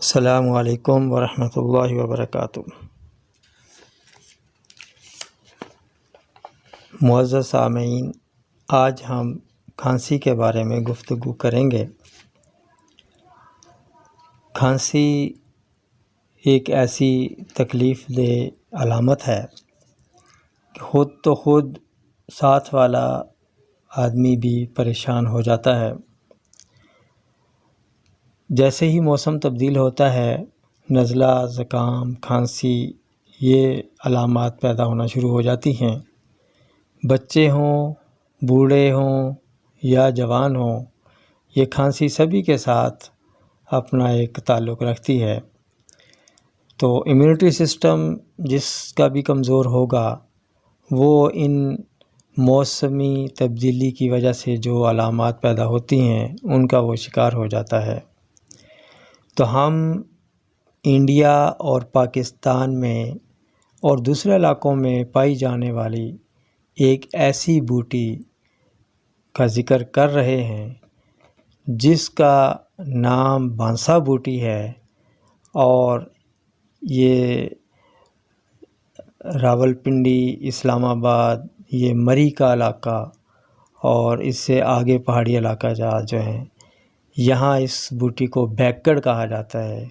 السلام علیکم ورحمۃ اللہ وبرکاتہ۔ معزز سامعین، آج ہم کھانسی کے بارے میں گفتگو کریں گے۔ کھانسی ایک ایسی تکلیف دہ علامت ہے کہ خود ساتھ والا آدمی بھی پریشان ہو جاتا ہے۔ جیسے ہی موسم تبدیل ہوتا ہے، نزلہ، زکام، کھانسی یہ علامات پیدا ہونا شروع ہو جاتی ہیں۔ بچے ہوں، بوڑھے ہوں یا جوان ہوں، یہ کھانسی سبھی کے ساتھ اپنا ایک تعلق رکھتی ہے۔ تو امیونٹی سسٹم جس کا بھی کمزور ہوگا، وہ ان موسمی تبدیلی کی وجہ سے جو علامات پیدا ہوتی ہیں ان کا وہ شکار ہو جاتا ہے۔ تو ہم انڈیا اور پاکستان میں اور دوسرے علاقوں میں پائی جانے والی ایک ایسی بوٹی کا ذکر کر رہے ہیں جس کا نام بانسا بوٹی ہے، اور یہ راولپنڈی، اسلام آباد، یہ مری کا علاقہ اور اس سے آگے پہاڑی علاقہ جو ہیں، یہاں اس بوٹی کو بیکڑ کہا جاتا ہے۔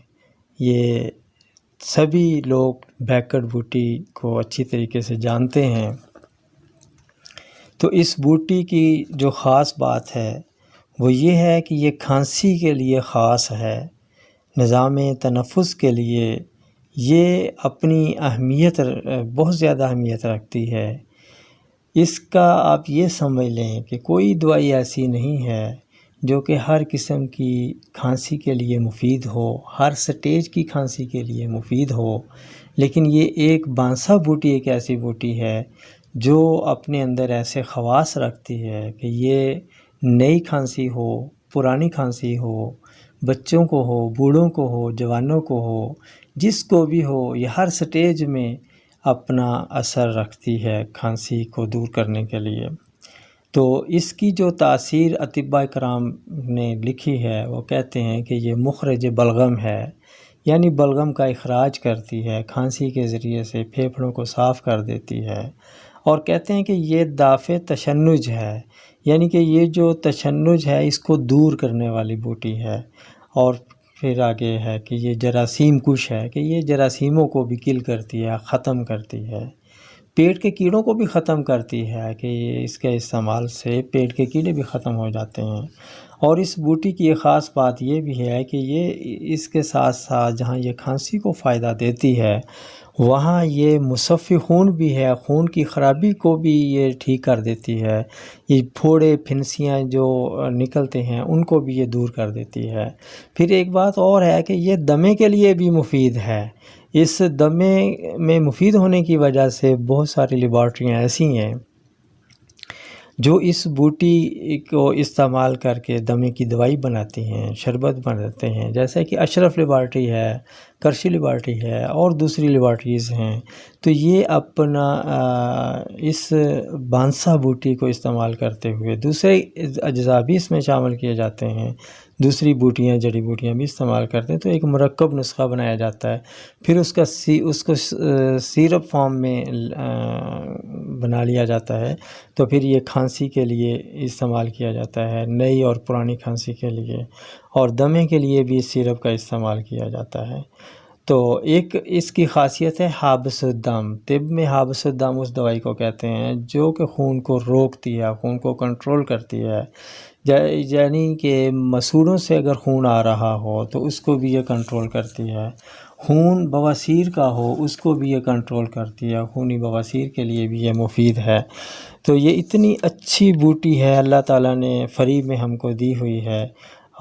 یہ سبھی لوگ بیکڑ بوٹی کو اچھی طریقے سے جانتے ہیں۔ تو اس بوٹی کی جو خاص بات ہے وہ یہ ہے کہ یہ کھانسی کے لیے خاص ہے، نظام تنفس کے لیے یہ اپنی اہمیت بہت زیادہ اہمیت رکھتی ہے۔ اس کا آپ یہ سمجھ لیں کہ کوئی دوائی ایسی نہیں ہے جو کہ ہر قسم کی کھانسی کے لیے مفید ہو، ہر سٹیج کی کھانسی کے لیے مفید ہو، لیکن یہ ایک بانسا بوٹی ایک ایسی بوٹی ہے جو اپنے اندر ایسے خواص رکھتی ہے کہ یہ نئی کھانسی ہو، پرانی کھانسی ہو، بچوں کو ہو، بوڑھوں کو ہو، جوانوں کو ہو، جس کو بھی ہو، یہ ہر سٹیج میں اپنا اثر رکھتی ہے کھانسی کو دور کرنے کے لیے۔ تو اس کی جو تاثیر اطباء کرام نے لکھی ہے وہ کہتے ہیں کہ یہ مخرج بلغم ہے، یعنی بلغم کا اخراج کرتی ہے، کھانسی کے ذریعے سے پھیپھڑوں کو صاف کر دیتی ہے، اور کہتے ہیں کہ یہ دافع تشنج ہے، یعنی کہ یہ جو تشنج ہے اس کو دور کرنے والی بوٹی ہے۔ اور پھر آگے ہے کہ یہ جراثیم کش ہے، کہ یہ جراثیموں کو بھی کل کرتی ہے، ختم کرتی ہے، پیٹ کے کیڑوں کو بھی ختم کرتی ہے، کہ اس کے استعمال سے پیٹ کے کیڑے بھی ختم ہو جاتے ہیں۔ اور اس بوٹی کی ایک خاص بات یہ بھی ہے کہ یہ اس کے ساتھ ساتھ جہاں یہ کھانسی کو فائدہ دیتی ہے وہاں یہ مصفی خون بھی ہے، خون کی خرابی کو بھی یہ ٹھیک کر دیتی ہے، یہ پھوڑے پھنسیاں جو نکلتے ہیں ان کو بھی یہ دور کر دیتی ہے۔ پھر ایک بات اور ہے کہ یہ دمے کے لیے بھی مفید ہے۔ اس دمے میں مفید ہونے کی وجہ سے بہت ساری لیبارٹریاں ایسی ہیں جو اس بوٹی کو استعمال کر کے دمے کی دوائی بناتی ہیں، شربت بناتے ہیں، جیسے کہ اشرف لیبارٹری ہے، کرشی لیبارٹری ہے اور دوسری لیبارٹریز ہیں۔ تو یہ اپنا اس بانسا بوٹی کو استعمال کرتے ہوئے دوسرے اجزاء بھی اس میں شامل کیے جاتے ہیں، دوسری بوٹیاں، جڑی بوٹیاں بھی استعمال کرتے ہیں، تو ایک مرکب نسخہ بنایا جاتا ہے۔ پھر اس کو سیرپ فارم میں بنا لیا جاتا ہے، تو پھر یہ کھانسی کے لیے استعمال کیا جاتا ہے، نئی اور پرانی کھانسی کے لیے، اور دمے کے لیے بھی اس سیرپ کا استعمال کیا جاتا ہے۔ تو ایک اس کی خاصیت ہے حابس الدم۔ طب میں حابس الدم اس دوائی کو کہتے ہیں جو کہ خون کو روکتی ہے، خون کو کنٹرول کرتی ہے، یعنی کہ مسوڑوں سے اگر خون آ رہا ہو تو اس کو بھی یہ کنٹرول کرتی ہے، خون بواسیر کا ہو اس کو بھی یہ کنٹرول کرتی ہے، خونی بواسیر کے لیے بھی یہ مفید ہے۔ تو یہ اتنی اچھی بوٹی ہے، اللہ تعالیٰ نے فری میں ہم کو دی ہوئی ہے،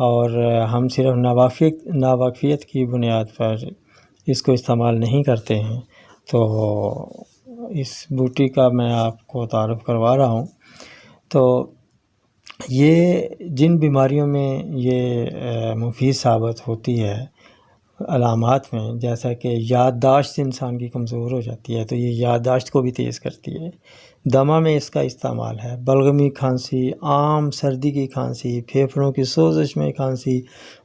اور ہم صرف ناواقفیت کی بنیاد پر اس کو استعمال نہیں کرتے ہیں۔ تو اس بوٹی کا میں آپ کو تعارف کروا رہا ہوں۔ تو یہ جن بیماریوں میں یہ مفید ثابت ہوتی ہے علامات میں، جیسا کہ یادداشت انسان کی کمزور ہو جاتی ہے تو یہ یادداشت کو بھی تیز کرتی ہے۔ دمہ میں اس کا استعمال ہے۔ بلغمی کھانسی، عام سردی کی کھانسی، پھیپھڑوں کی سوزش میں کھانسی،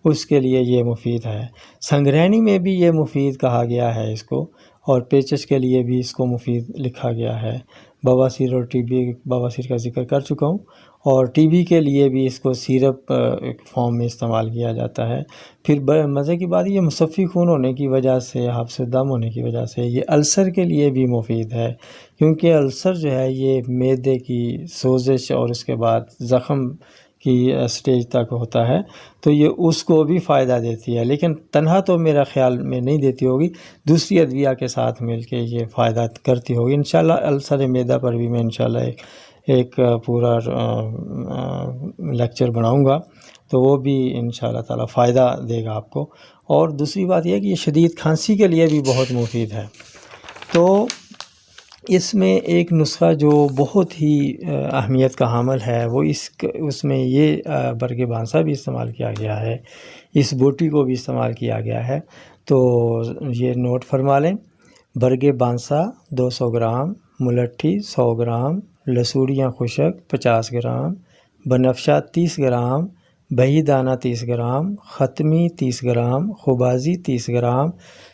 اس کے لیے یہ مفید ہے۔ سنگرینی میں بھی یہ مفید کہا گیا ہے اس کو، اور پیچش کے لیے بھی اس کو مفید لکھا گیا ہے۔ بواسیر اور ٹی بی، بواسیر کا ذکر کر چکا ہوں، اور ٹی بی کے لیے بھی اس کو سیرپ فارم میں استعمال کیا جاتا ہے۔ پھر مزے کی بات، یہ مصفی خون ہونے کی وجہ سے، حبس دم ہونے کی وجہ سے یہ السر کے لیے بھی مفید ہے، کیونکہ السر جو ہے یہ معدے کی سوزش اور اس کے بعد زخم کی سٹیج تک ہوتا ہے، تو یہ اس کو بھی فائدہ دیتی ہے، لیکن تنہا تو میرا خیال میں نہیں دیتی ہوگی، دوسری ادویہ کے ساتھ مل کے یہ فائدہ کرتی ہوگی۔ انشاءاللہ السر معدہ پر بھی میں انشاءاللہ ایک پورا لیکچر بناؤں گا، تو وہ بھی انشاءاللہ تعالی فائدہ دے گا آپ کو۔ اور دوسری بات یہ ہے کہ یہ شدید کھانسی کے لیے بھی بہت مفید ہے۔ تو اس میں ایک نسخہ جو بہت ہی اہمیت کا حامل ہے، وہ اس میں یہ برگ بانسا بھی استعمال کیا گیا ہے، اس بوٹی کو بھی استعمال کیا گیا ہے، تو یہ نوٹ فرما لیں۔ برگ بانسا 200 گرام، ملٹھی 100 گرام، لسوڑیاں خشک 50 گرام، بنفشہ 30 گرام، بہی دانہ 30 گرام، ختمی 30 گرام، خبازی 30 گرام،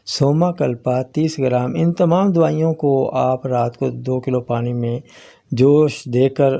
سوما کلپا 30 گرام۔ ان تمام دوائیوں کو آپ رات کو 2 کلو پانی میں جوش دے کر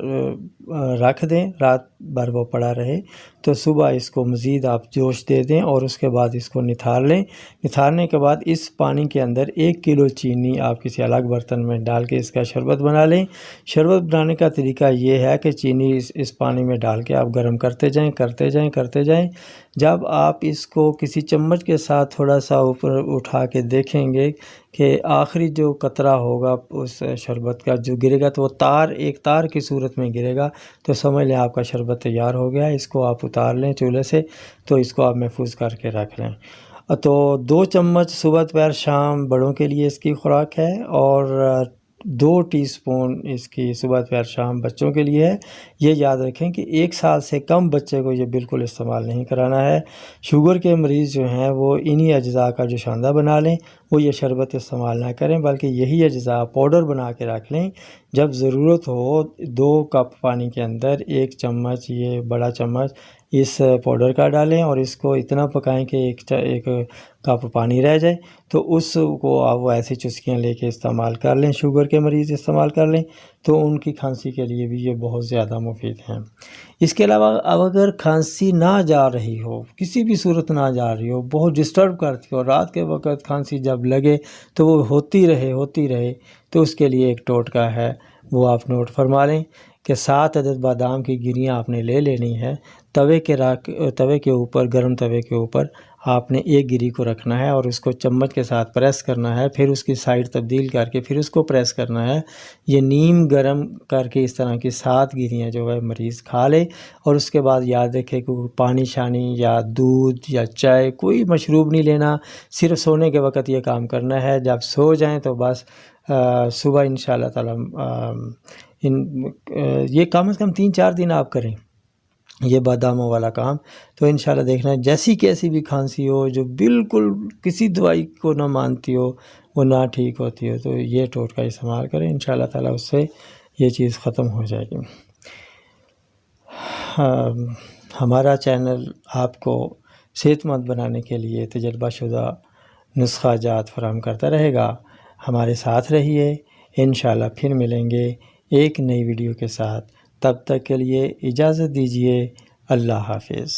رکھ دیں، رات بھر وہ پڑا رہے، تو صبح اس کو مزید آپ جوش دے دیں اور اس کے بعد اس کو نتھار لیں۔ نتھارنے کے بعد اس پانی کے اندر 1 کلو چینی آپ کسی الگ برتن میں ڈال کے اس کا شربت بنا لیں۔ شربت بنانے کا طریقہ یہ ہے کہ چینی اس پانی میں ڈال کے آپ گرم کرتے جائیں۔ جب آپ اس کو کسی چمچ کے ساتھ تھوڑا سا اوپر اٹھا کے دیکھیں گے کہ آخری جو قطرہ ہوگا اس شربت کا جو گرے گا، تو وہ ایک تار کی صورت میں گرے گا، تو سمجھ لیں آپ کا شربت تیار ہو گیا ہے۔ اس کو آپ اتار لیں چولہے سے، تو اس کو آپ محفوظ کر کے رکھ لیں۔ تو 2 چمچ صبح دوپہر شام بڑوں کے لیے اس کی خوراک ہے، اور 2 ٹی سپون اس کی صبح دوپہر شام بچوں کے لیے ہے۔ یہ یاد رکھیں کہ 1 سال سے کم بچے کو یہ بالکل استعمال نہیں کرانا ہے۔ شوگر کے مریض جو ہیں وہ انہی اجزاء کا جو شاندہ بنا لیں، وہ یہ شربت استعمال نہ کریں، بلکہ یہی اجزاء پاؤڈر بنا کے رکھ لیں۔ جب ضرورت ہو 2 کپ پانی کے اندر 1 چمچ، یہ بڑا چمچ اس پاؤڈر کا ڈالیں، اور اس کو اتنا پکائیں کہ ایک کپ پانی رہ جائے، تو اس کو آپ وہ ایسی چسکیاں لے کے استعمال کر لیں۔ شوگر کے مریض استعمال کر لیں تو ان کی کھانسی کے لیے بھی یہ بہت زیادہ مفید ہیں۔ اس کے علاوہ اب اگر کھانسی نہ جا رہی ہو، کسی بھی صورت نہ جا رہی ہو، بہت ڈسٹرب کرتی ہو، رات کے وقت کھانسی جب لگے تو وہ ہوتی رہے، تو اس کے لیے ایک ٹوٹکا ہے، وہ آپ نوٹ فرما لیں کہ 7 عدد بادام کی گریاں آپ نے لے لینی ہے۔ توے کے اوپر، گرم توے کے اوپر آپ نے 1 گری کو رکھنا ہے اور اس کو چمچ کے ساتھ پریس کرنا ہے، پھر اس کی سائڈ تبدیل کر کے پھر اس کو پریس کرنا ہے۔ یہ نیم گرم کر کے اس طرح کی 7 گریاں جو ہے مریض کھا لے، اور اس کے بعد یاد رکھے کہ پانی شانی یا دودھ یا چائے کوئی مشروب نہیں لینا، صرف سونے کے وقت یہ کام کرنا ہے۔ جب سو جائیں تو بس صبح انشاءاللہ تعالی یہ کم از کم 3-4 دن آپ کریں یہ باداموں والا کام، تو انشاءاللہ دیکھنا جیسی کیسی بھی کھانسی ہو جو بالکل کسی دوائی کو نہ مانتی ہو، وہ نہ ٹھیک ہوتی ہو، تو یہ ٹوٹکا استعمال کریں، انشاءاللہ تعالی اس سے یہ چیز ختم ہو جائے گی۔ ہمارا چینل آپ کو صحت مند بنانے کے لیے تجربہ شدہ نسخہ جات فراہم کرتا رہے گا۔ ہمارے ساتھ رہیے، انشاءاللہ پھر ملیں گے ایک نئی ویڈیو کے ساتھ۔ تب تک کے لیے اجازت دیجیے، اللہ حافظ۔